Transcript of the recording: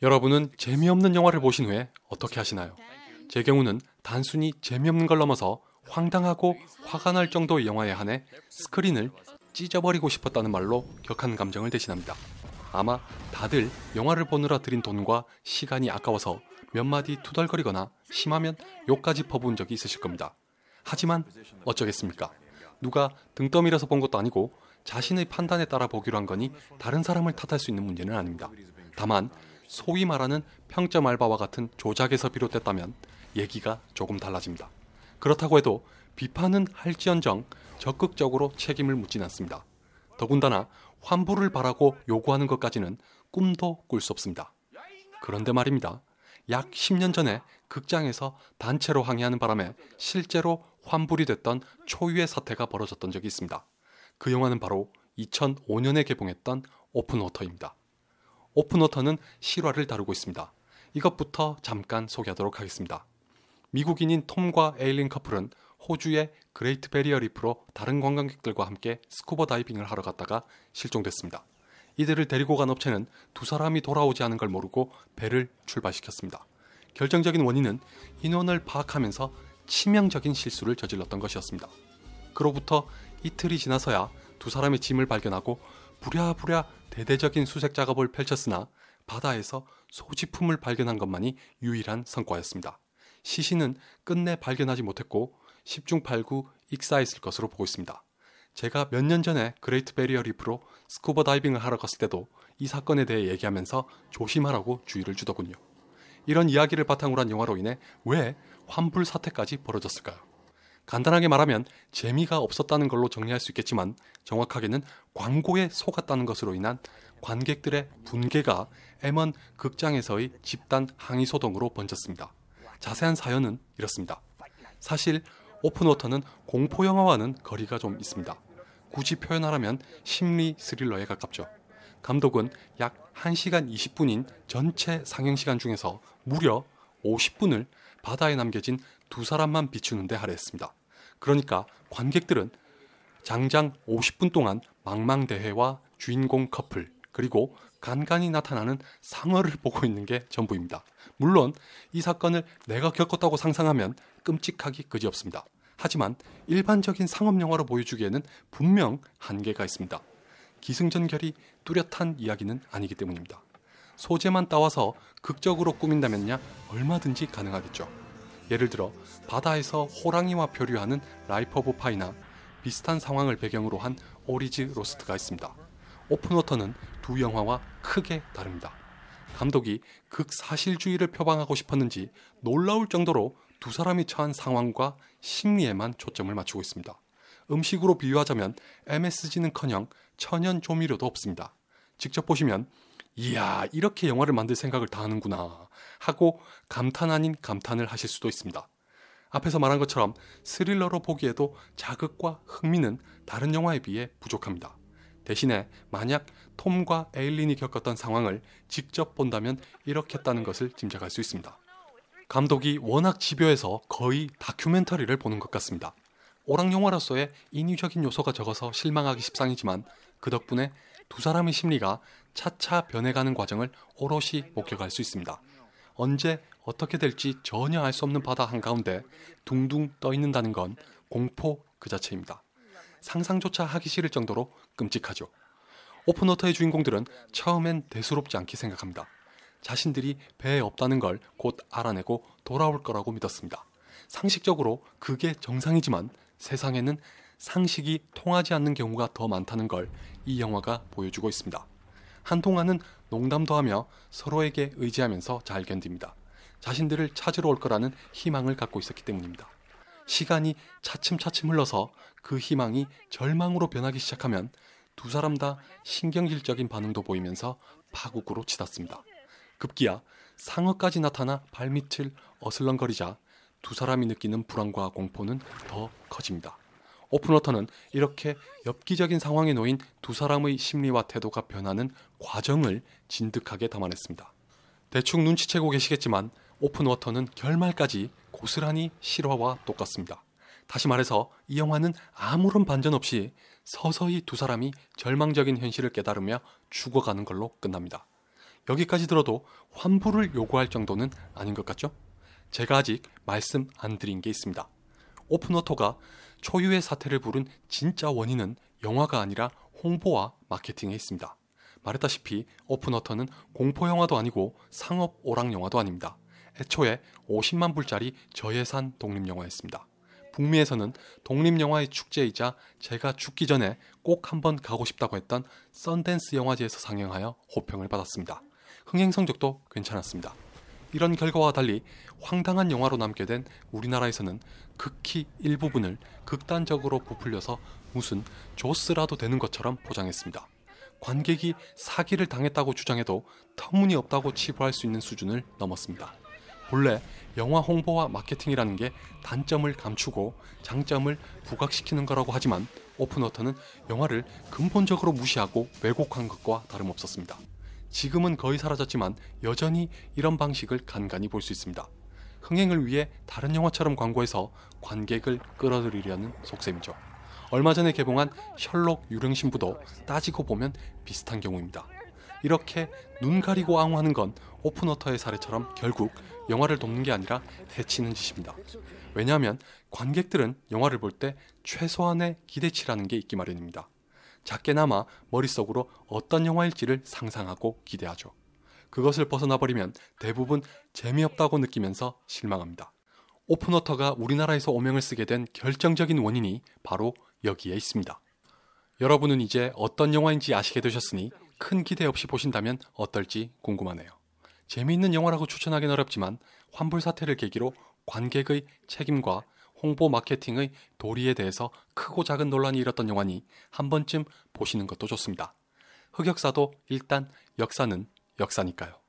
여러분은 재미없는 영화를 보신 후에 어떻게 하시나요? 제 경우는 단순히 재미없는 걸 넘어서 황당하고 화가 날 정도의 영화에 한해 스크린을 찢어버리고 싶었다는 말로 격한 감정을 대신합니다. 아마 다들 영화를 보느라 들인 돈과 시간이 아까워서 몇 마디 투덜거리거나 심하면 욕까지 퍼부은 적이 있으실 겁니다. 하지만 어쩌겠습니까? 누가 등 떠밀어서 본 것도 아니고 자신의 판단에 따라 보기로 한 거니 다른 사람을 탓할 수 있는 문제는 아닙니다. 다만 소위 말하는 평점 알바와 같은 조작에서 비롯됐다면 얘기가 조금 달라집니다. 그렇다고 해도 비판은 할지언정 적극적으로 책임을 묻진 않습니다. 더군다나 환불을 바라고 요구하는 것까지는 꿈도 꿀 수 없습니다. 그런데 말입니다. 약 10년 전에 극장에서 단체로 항의하는 바람에 실제로 환불이 됐던 초유의 사태가 벌어졌던 적이 있습니다. 그 영화는 바로 2005년에 개봉했던 오픈워터입니다. 오픈워터는 실화를 다루고 있습니다. 이것부터 잠깐 소개하도록 하겠습니다. 미국인인 톰과 에일린 커플은 호주의 그레이트 베리어 리프로 다른 관광객들과 함께 스쿠버 다이빙을 하러 갔다가 실종됐습니다. 이들을 데리고 간 업체는 두 사람이 돌아오지 않은 걸 모르고 배를 출발시켰습니다. 결정적인 원인은 인원을 파악하면서 치명적인 실수를 저질렀던 것이었습니다. 그로부터 이틀이 지나서야 두 사람의 짐을 발견하고 부랴부랴 대대적인 수색 작업을 펼쳤으나 바다에서 소지품을 발견한 것만이 유일한 성과였습니다. 시신은 끝내 발견하지 못했고 10중 8구 익사했을 것으로 보고 있습니다. 제가 몇 년 전에 그레이트 베리어 리프로 스쿠버 다이빙을 하러 갔을 때도 이 사건에 대해 얘기하면서 조심하라고 주의를 주더군요. 이런 이야기를 바탕으로 한 영화로 인해 왜 환불 사태까지 벌어졌을까요? 간단하게 말하면 재미가 없었다는 걸로 정리할 수 있겠지만 정확하게는 광고에 속았다는 것으로 인한 관객들의 분개가 M1 극장에서의 집단 항의 소동으로 번졌습니다. 자세한 사연은 이렇습니다. 사실 오픈워터는 공포영화와는 거리가 좀 있습니다. 굳이 표현하라면 심리 스릴러에 가깝죠. 감독은 약 1시간 20분인 전체 상영시간 중에서 무려 50분을 바다에 남겨진 두 사람만 비추는 데 할애했습니다. 그러니까 관객들은 장장 50분 동안 망망대해와 주인공 커플 그리고 간간히 나타나는 상어를 보고 있는 게 전부입니다. 물론 이 사건을 내가 겪었다고 상상하면 끔찍하기 그지없습니다. 하지만 일반적인 상업영화로 보여주기에는 분명 한계가 있습니다. 기승전결이 뚜렷한 이야기는 아니기 때문입니다. 소재만 따와서 극적으로 꾸민다면야 얼마든지 가능하겠죠. 예를 들어 바다에서 호랑이와 표류하는 라이프 오브 파이나 비슷한 상황을 배경으로 한 오리지 로스트가 있습니다. 오픈워터는 두 영화와 크게 다릅니다. 감독이 극사실주의를 표방하고 싶었는지 놀라울 정도로 두 사람이 처한 상황과 심리에만 초점을 맞추고 있습니다. 음식으로 비유하자면 MSG는커녕 천연 조미료도 없습니다. 직접 보시면 이야 이렇게 영화를 만들 생각을 다 하는구나 하고 감탄 아닌 감탄을 하실 수도 있습니다. 앞에서 말한 것처럼 스릴러로 보기에도 자극과 흥미는 다른 영화에 비해 부족합니다. 대신에 만약 톰과 에일린이 겪었던 상황을 직접 본다면 이렇겠다는 것을 짐작할 수 있습니다. 감독이 워낙 집요해서 거의 다큐멘터리를 보는 것 같습니다. 오락영화로서의 인위적인 요소가 적어서 실망하기 십상이지만 그 덕분에 두 사람의 심리가 차차 변해가는 과정을 오롯이 목격할 수 있습니다. 언제 어떻게 될지 전혀 알 수 없는 바다 한가운데 둥둥 떠 있는다는 건 공포 그 자체입니다. 상상조차 하기 싫을 정도로 끔찍하죠. 오픈워터의 주인공들은 처음엔 대수롭지 않게 생각합니다. 자신들이 배에 없다는 걸 곧 알아내고 돌아올 거라고 믿었습니다. 상식적으로 그게 정상이지만 세상에는 상식이 통하지 않는 경우가 더 많다는 걸 이 영화가 보여주고 있습니다. 한동안은 농담도 하며 서로에게 의지하면서 잘 견딥니다. 자신들을 찾으러 올 거라는 희망을 갖고 있었기 때문입니다. 시간이 차츰차츰 흘러서 그 희망이 절망으로 변하기 시작하면 두 사람 다 신경질적인 반응도 보이면서 파국으로 치닫습니다. 급기야 상어까지 나타나 발밑을 어슬렁거리자 두 사람이 느끼는 불안과 공포는 더 커집니다. 오픈워터는 이렇게 엽기적인 상황에 놓인 두 사람의 심리와 태도가 변하는 과정을 진득하게 담아냈습니다. 대충 눈치채고 계시겠지만 오픈워터는 결말까지 고스란히 실화와 똑같습니다. 다시 말해서 이 영화는 아무런 반전 없이 서서히 두 사람이 절망적인 현실을 깨달으며 죽어가는 걸로 끝납니다. 여기까지 들어도 환불을 요구할 정도는 아닌 것 같죠? 제가 아직 말씀 안 드린 게 있습니다. 오픈워터가 초유의 사태를 부른 진짜 원인은 영화가 아니라 홍보와 마케팅에 있습니다. 말했다시피 오픈워터는 공포영화도 아니고 상업 오락영화도 아닙니다. 애초에 50만 불짜리 저예산 독립영화였습니다. 북미에서는 독립영화의 축제이자 제가 죽기 전에 꼭 한번 가고 싶다고 했던 썬댄스 영화제에서 상영하여 호평을 받았습니다. 흥행 성적도 괜찮았습니다. 이런 결과와 달리 황당한 영화로 남게 된 우리나라에서는 극히 일부분을 극단적으로 부풀려서 무슨 조스라도 되는 것처럼 포장했습니다. 관객이 사기를 당했다고 주장해도 터무니없다고 치부할 수 있는 수준을 넘었습니다. 본래 영화 홍보와 마케팅이라는 게 단점을 감추고 장점을 부각시키는 거라고 하지만 오픈워터는 영화를 근본적으로 무시하고 왜곡한 것과 다름없었습니다. 지금은 거의 사라졌지만 여전히 이런 방식을 간간히 볼 수 있습니다. 흥행을 위해 다른 영화처럼 광고해서 관객을 끌어들이려는 속셈이죠. 얼마 전에 개봉한 셜록 유령신부도 따지고 보면 비슷한 경우입니다. 이렇게 눈 가리고 앙호하는 건 오픈워터의 사례처럼 결국 영화를 돕는 게 아니라 해치는 짓입니다. 왜냐하면 관객들은 영화를 볼 때 최소한의 기대치라는 게 있기 마련입니다. 작게나마 머릿속으로 어떤 영화일지를 상상하고 기대하죠. 그것을 벗어나버리면 대부분 재미없다고 느끼면서 실망합니다. 오픈워터가 우리나라에서 오명을 쓰게 된 결정적인 원인이 바로 여기에 있습니다. 여러분은 이제 어떤 영화인지 아시게 되셨으니 큰 기대 없이 보신다면 어떨지 궁금하네요. 재미있는 영화라고 추천하기는 어렵지만 환불 사태를 계기로 관객의 책임과 홍보 마케팅의 도리에 대해서 크고 작은 논란이 일었던 영화니 한 번쯤 보시는 것도 좋습니다. 흑역사도 일단 역사는 역사니까요.